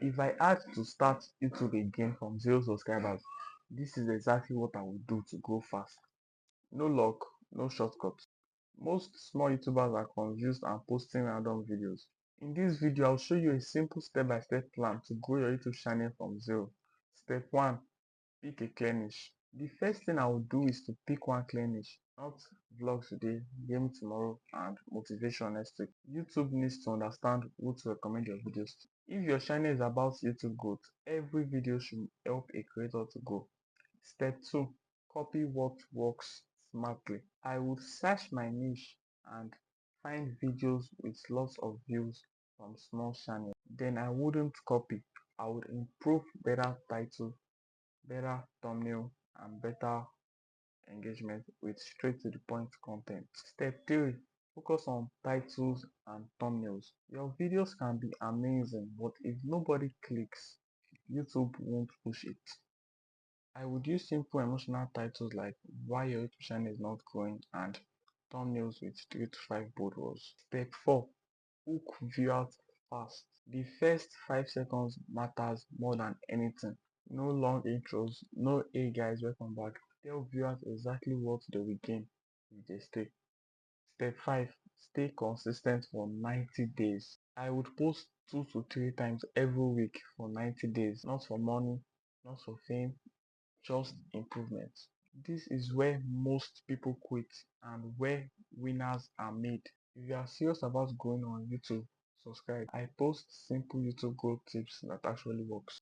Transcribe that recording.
If I had to start YouTube again from 0 subscribers, this is exactly what I would do to grow fast. No luck, no shortcuts. Most small YouTubers are confused and posting random videos. In this video, I'll show you a simple step-by-step plan to grow your YouTube channel from 0. Step 1. Pick a clear niche. The first thing I will do is to pick one clear niche, not vlog today, game tomorrow, and motivation next week. YouTube needs to understand who to recommend your videos to. If your channel is about YouTube growth, every video should help a creator to grow. Step 2. Copy what works smartly. I would search my niche and find videos with lots of views from small channels. Then I wouldn't copy. I would improve better title, better thumbnail, and better engagement with straight to the point content. Step 3. Focus on titles and thumbnails. Your videos can be amazing, but if nobody clicks, YouTube won't push it. I would use simple emotional titles like why your YouTube channel is not growing and thumbnails with 3 to 5 bold words. Step 4. Hook viewers fast. The first 5 seconds matters more than anything. No long intros, no "hey guys, welcome back." Tell viewers exactly what they will gain if they stay. Step 5. Stay consistent for 90 days. I would post 2 to 3 times every week for 90 days. Not for money, not for fame, just improvements. This is where most people quit and where winners are made. If you are serious about growing on YouTube, subscribe. I post simple YouTube growth tips that actually works.